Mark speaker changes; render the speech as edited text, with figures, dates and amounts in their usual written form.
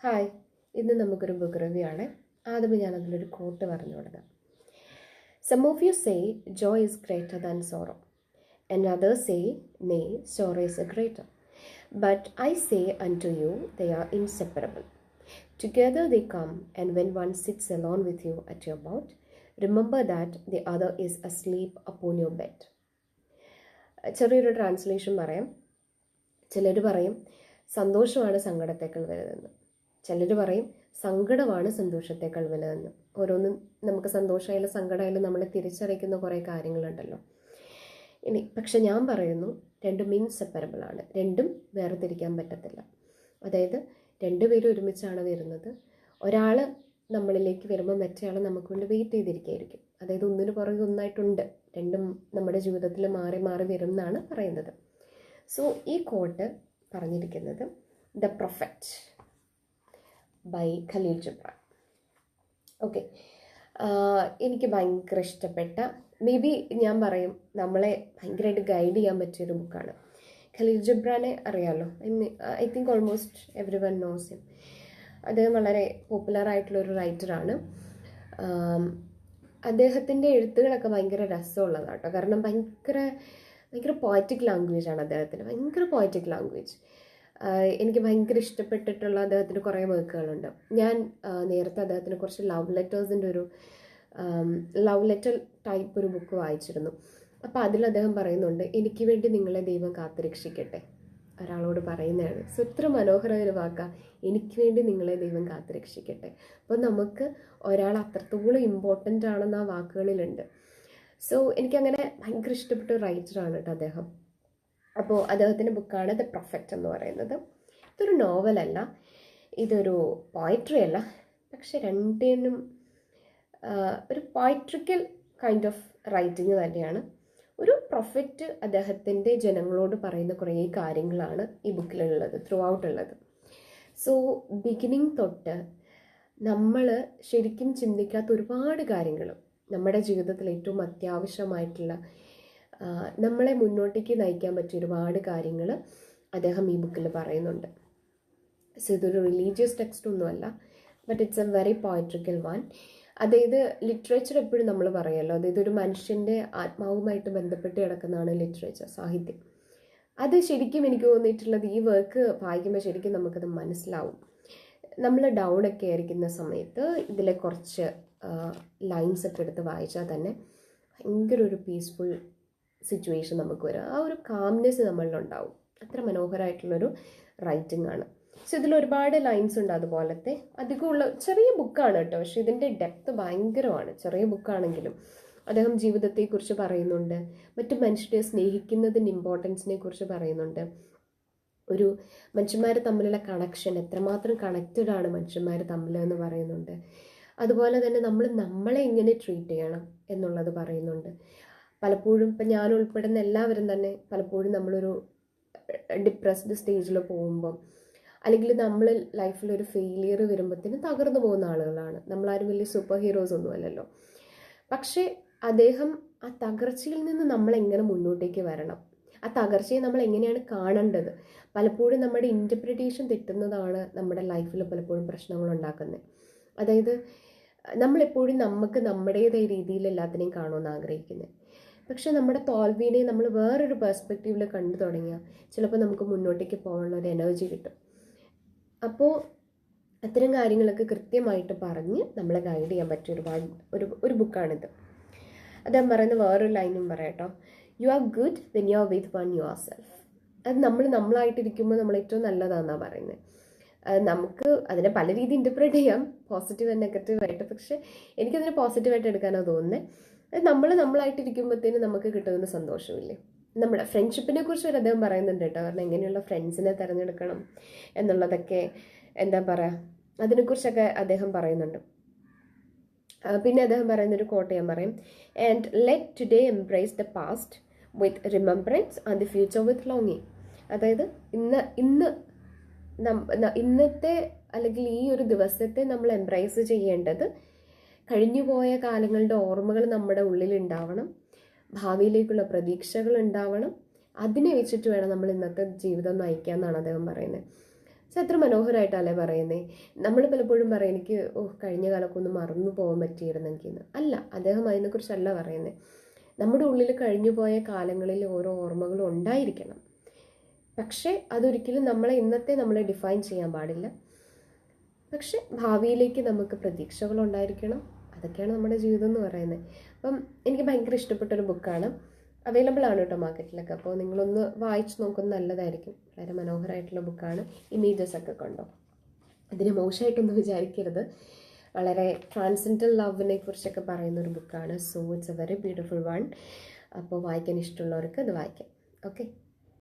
Speaker 1: Hi, ഇന്ന് നമുക്കൊരു book review ആണ്. ആദ്യമേ ഞാൻ അതിലൊരു കോട്ട് പറഞ്ഞു കൊടുക്കാം. Some of you say joy is greater than sorrow and others say nay sorrow is a greater. But I say unto you they are inseparable. Together they come, and when one sits alone with you at your bout, remember that the other is asleep upon your bed. ചെറിയൊരു translation പറയാം. ചിലർ പറയും സന്തോഷമാണ് സങ്കടത്തേക്കാൾ വലുതെന്ന്. ചിലർ പറയും സങ്കടമാണ് സന്തോഷത്തേക്കാൾ വലുതെന്ന്. ഓരോന്നും നമുക്ക് സന്തോഷമായാലും സങ്കടമായാലും നമ്മളെ തിരിച്ചറിയിക്കുന്ന കുറേ കാര്യങ്ങളുണ്ടല്ലോ. പക്ഷെ ഞാൻ പറയുന്നു രണ്ടും ഇൻസെപ്പറബിൾ ആണ്. രണ്ടും വേർതിരിക്കാൻ പറ്റത്തില്ല. അതായത് രണ്ടുപേരും ഒരുമിച്ചാണ് വരുന്നത്. ഒരാൾ നമ്മളിലേക്ക് വരുമ്പോൾ മറ്റേ ആൾ നമുക്ക് വേണ്ടി വെയിറ്റ് ചെയ്തിരിക്കുകയായിരിക്കും. അതായത് ഒന്നിന് പുറകെ ഒന്നായിട്ടുണ്ട്. രണ്ടും നമ്മുടെ ജീവിതത്തിൽ മാറി മാറി വരും എന്നാണ് പറയുന്നത്. സോ ഈ കോട്ട് പറഞ്ഞിരിക്കുന്നത് the prophet by Khalil Gibran. Okay, എനിക്ക് ഭയങ്കര ഇഷ്ടപ്പെട്ട, മേ ബി ഞാൻ പറയും നമ്മളെ ഭയങ്കരമായിട്ട് ഗൈഡ് ചെയ്യാൻ പറ്റിയൊരു ബുക്കാണ്. ഖലീൽ ജിബ്രാനെ അറിയാമല്ലോ. I think almost every one nose him. അദ്ദേഹം വളരെ പോപ്പുലറായിട്ടുള്ളൊരു റൈറ്ററാണ്. അദ്ദേഹത്തിൻ്റെ എഴുത്തുകളൊക്കെ ഭയങ്കര രസമുള്ളതാണ് കേട്ടോ. കാരണം ഭയങ്കര പോയറ്റിക് ലാംഗ്വേജാണ് അദ്ദേഹത്തിന്. ഭയങ്കര പോയറ്റിക് ലാംഗ്വേജ്. എനിക്ക് ഭയങ്കര ഇഷ്ടപ്പെട്ടിട്ടുള്ള അദ്ദേഹത്തിന് കുറേ വർക്കുകളുണ്ട്. ഞാൻ നേരത്തെ അദ്ദേഹത്തിന് കുറച്ച് ലവ് ലെറ്റർ ടൈപ്പ് ഒരു ബുക്ക് വായിച്ചിരുന്നു. അപ്പോൾ അതിൽ അദ്ദേഹം പറയുന്നുണ്ട്, എനിക്ക് വേണ്ടി നിങ്ങളെ ദൈവം കാത്തുരക്ഷിക്കട്ടെ. ഒരാളോട് പറയുന്നതാണ്. സോ ഇത്ര മനോഹരമായ ഒരു വാക്കാണ്, എനിക്ക് വേണ്ടി നിങ്ങളെ ദൈവം കാത്തുരക്ഷിക്കട്ടെ. അപ്പോൾ നമുക്ക് ഒരാൾ അത്രത്തോളം ഇമ്പോർട്ടൻ്റ് ആണെന്ന് ആ വാക്കുകളിലുണ്ട്. സോ എനിക്കങ്ങനെ ഭയങ്കര ഇഷ്ടപ്പെട്ട ഒരു റൈറ്ററാണ് കേട്ടോ അദ്ദേഹം. അപ്പോൾ അദ്ദേഹത്തിൻ്റെ ബുക്കാണ് ദ പ്രൊഫറ്റ് എന്ന് പറയുന്നത്. ഇതൊരു നോവലല്ല, ഇതൊരു പോയട്രി അല്ല, പക്ഷെ രണ്ടിനും ഒരു പോയട്രിക്കൽ കൈൻഡ് ഓഫ് റൈറ്റിംഗ് തന്നെയാണ്. ഒരു പ്രൊഫറ്റ് അദ്ദേഹത്തിൻ്റെ ജനങ്ങളോട് പറയുന്ന കുറേ കാര്യങ്ങളാണ് ഈ ബുക്കിലുള്ളത്, ത്രൂ ഔട്ട് ഉള്ളത്. സോ ബിഗിനിങ് തൊട്ട് നമ്മൾ ശരിക്കും ചിന്തിക്കാത്ത ഒരുപാട് കാര്യങ്ങൾ, നമ്മുടെ ജീവിതത്തിൽ ഏറ്റവും അത്യാവശ്യമായിട്ടുള്ള നമ്മളെ മുന്നോട്ടേക്ക് നയിക്കാൻ പറ്റിയ ഒരുപാട് കാര്യങ്ങൾ അദ്ദേഹം ഈ ബുക്കിൽ പറയുന്നുണ്ട്. സോ ഇതൊരു റിലീജിയസ് ടെക്സ്റ്റ് ഒന്നുമല്ല, but it's a very poetical one. അതായത് ലിറ്ററേച്ചർ എപ്പോഴും നമ്മൾ പറയുമല്ലോ, അതായത് ഒരു മനുഷ്യൻ്റെ ആത്മാവുമായിട്ട് ബന്ധപ്പെട്ട് കിടക്കുന്നതാണ് ലിറ്ററേച്ചർ, സാഹിത്യം. അത് ശരിക്കും എനിക്ക് തോന്നിയിട്ടുള്ളത് ഈ വർക്ക് വായിക്കുമ്പോൾ ശരിക്കും നമുക്കത് മനസ്സിലാവും. നമ്മൾ ഡൗൺ ഒക്കെ ആയിരിക്കുന്ന സമയത്ത് ഇതിലെ കുറച്ച് ലൈൻസ് ഒക്കെ എടുത്ത് വായിച്ചാൽ തന്നെ ഭയങ്കര ഒരു പീസ്ഫുൾ സിറ്റുവേഷൻ നമുക്ക് വരും. ആ ഒരു കാംനെസ് നമ്മളിലുണ്ടാവും. അത്ര മനോഹരമായിട്ടുള്ളൊരു റൈറ്റിംഗ് ആണ്. സോ ഇതിൽ ഒരുപാട് ലൈൻസ് ഉണ്ട്. അതുപോലത്തെ അധികമുള്ള ചെറിയ ബുക്കാണ് കേട്ടോ, പക്ഷെ ഇതിൻ്റെ ഡെപ്ത് ഭയങ്കരമാണ്. ചെറിയ ബുക്കാണെങ്കിലും അദ്ദേഹം ജീവിതത്തെക്കുറിച്ച് പറയുന്നുണ്ട്, മറ്റു മനുഷ്യരെ സ്നേഹിക്കുന്നതിൻ്റെ ഇമ്പോർട്ടൻസിനെ കുറിച്ച് പറയുന്നുണ്ട്. ഒരു മനുഷ്യന്മാർ തമ്മിലുള്ള കണക്ഷൻ, എത്രമാത്രം കണക്റ്റഡ് ആണ് മനുഷ്യന്മാർ തമ്മിൽ എന്ന് പറയുന്നുണ്ട്. അതുപോലെ തന്നെ നമ്മളെ എങ്ങനെ ട്രീറ്റ് ചെയ്യണം എന്നുള്ളത് പറയുന്നുണ്ട്. പലപ്പോഴും ഇപ്പം ഞാൻ ഉൾപ്പെടുന്ന എല്ലാവരും തന്നെ പലപ്പോഴും നമ്മളൊരു ഡിപ്രസ്ഡ് സ്റ്റേജിൽ പോകുമ്പം, അല്ലെങ്കിൽ നമ്മൾ ലൈഫിലൊരു ഫെയിലിയർ വരുമ്പോഴത്തേനും തകർന്നു പോകുന്ന ആളുകളാണ്. നമ്മളാരും വലിയ സൂപ്പർ ഹീറോസ് ഒന്നും അല്ലല്ലോ. പക്ഷേ അദ്ദേഹം ആ തകർച്ചയിൽ നിന്ന് നമ്മളെങ്ങനെ മുന്നോട്ടേക്ക് വരണം, ആ തകർച്ചയെ നമ്മൾ എങ്ങനെയാണ് കാണേണ്ടത്, പലപ്പോഴും നമ്മുടെ ഇൻ്റർപ്രിറ്റേഷൻ തെറ്റുന്നതാണ് നമ്മുടെ ലൈഫിൽ പലപ്പോഴും പ്രശ്നങ്ങൾ ഉണ്ടാക്കുന്നത്. അതായത് നമ്മളെപ്പോഴും നമുക്ക് നമ്മുടേതായ രീതിയിൽ എല്ലാത്തിനെയും കാണുമെന്ന് ആഗ്രഹിക്കുന്നത്. പക്ഷെ നമ്മുടെ തോൽവിനെ നമ്മൾ വേറൊരു പെർസ്പെക്റ്റീവിൽ കണ്ടു തുടങ്ങിയാൽ ചിലപ്പോൾ നമുക്ക് മുന്നോട്ടേക്ക് പോകാനുള്ള ഒരു എനർജി കിട്ടും. അപ്പോൾ അത്തരം കാര്യങ്ങളൊക്കെ കൃത്യമായിട്ട് പറഞ്ഞ് നമ്മളെ ഗൈഡ് ചെയ്യാൻ പറ്റിയ ഒരു ബുക്കാണിത്. അദ്ദേഹം പറയുന്ന വേറൊരു ലൈനും പറയാട്ടോ, you are good when you are with one you are self. അത് നമ്മളായിട്ടിരിക്കുമ്പോൾ നമ്മൾ ഏറ്റവും നല്ലതാണെന്നാണ് പറയുന്നത്. നമുക്ക് അതിനെ പല രീതി ഇൻ്റർപ്രേറ്റ് ചെയ്യാം, പോസിറ്റീവ് ആൻഡ് നെഗറ്റീവായിട്ട്. പക്ഷേ എനിക്കതിനെ പോസിറ്റീവായിട്ട് എടുക്കാനാണ് തോന്നുന്നത്. നമ്മളായിട്ടിരിക്കുമ്പോഴത്തേനും നമുക്ക് കിട്ടുന്ന സന്തോഷമില്ലേ. നമ്മുടെ ഫ്രണ്ട്ഷിപ്പിനെ കുറിച്ച് ഒരു അദ്ദേഹം പറയുന്നുണ്ട് കേട്ടോ. കാരണം എങ്ങനെയുള്ള ഫ്രണ്ട്സിനെ തിരഞ്ഞെടുക്കണം എന്നുള്ളതൊക്കെ എന്താ പറയുക, അതിനെക്കുറിച്ചൊക്കെ അദ്ദേഹം പറയുന്നുണ്ട്. പിന്നെ അദ്ദേഹം പറയുന്നൊരു കോട്ട് ഞാൻ പറയും, and let today embrace the past with remembrance and the future with ലോങ്ങിങ്. അതായത് ഇന്നത്തെ അല്ലെങ്കിൽ ഈ ഒരു ദിവസത്തെ നമ്മൾ എംബ്രേസ് ചെയ്യേണ്ടത് കഴിഞ്ഞുപോയ കാലങ്ങളുടെ ഓർമ്മകൾ നമ്മുടെ ഉള്ളിൽ ഉണ്ടാവണം, ഭാവിയിലേക്കുള്ള പ്രതീക്ഷകൾ ഉണ്ടാവണം. അതിനെ വെച്ചിട്ട് വേണം നമ്മൾ ഇന്നത്തെ ജീവിതം നയിക്കാമെന്നാണ് അദ്ദേഹം പറയുന്നത്. സോ അത്ര മനോഹരമായിട്ടല്ലേ പറയുന്നത്. നമ്മൾ പലപ്പോഴും പറയും എനിക്ക് കഴിഞ്ഞ കാലമൊക്കെ ഒന്ന് മറന്നു പോകാൻ പറ്റിയിരുന്നെങ്കിൽ എന്ന്. അല്ല, അദ്ദേഹം അതിനെക്കുറിച്ചല്ല പറയുന്നത്. നമ്മുടെ ഉള്ളിൽ കഴിഞ്ഞു പോയ കാലങ്ങളിൽ ഓരോ ഓർമ്മകളും ഉണ്ടായിരിക്കണം. പക്ഷേ അതൊരിക്കലും നമ്മളെ ഡിഫൈൻ ചെയ്യാൻ പാടില്ല. പക്ഷെ ഭാവിയിലേക്ക് നമുക്ക് പ്രതീക്ഷകളുണ്ടായിരിക്കണം. അതൊക്കെയാണ് നമ്മുടെ ജീവിതം എന്ന് പറയുന്നത്. അപ്പം എനിക്ക് ഭയങ്കര ഇഷ്ടപ്പെട്ടൊരു ബുക്കാണ്. അവൈലബിൾ ആണ് കേട്ടോ മാർക്കറ്റിലൊക്കെ. അപ്പോൾ നിങ്ങളൊന്ന് വായിച്ച് നോക്കുന്നത് നല്ലതായിരിക്കും. വളരെ മനോഹരമായിട്ടുള്ള ബുക്കാണ്. ഇമേജസ് ഒക്കെ കണ്ടോ, അതിനെ മോശമായിട്ടൊന്നും വിചാരിക്കരുത്. വളരെ ട്രാൻസെൻഡൽ ലവിനെ കുറിച്ചൊക്കെ പറയുന്നൊരു ബുക്കാണ്. So it's a very beautiful one. അപ്പോൾ വായിക്കാൻ ഇഷ്ടമുള്ളവർക്ക് അത് വായിക്കാം. ഓക്കെ.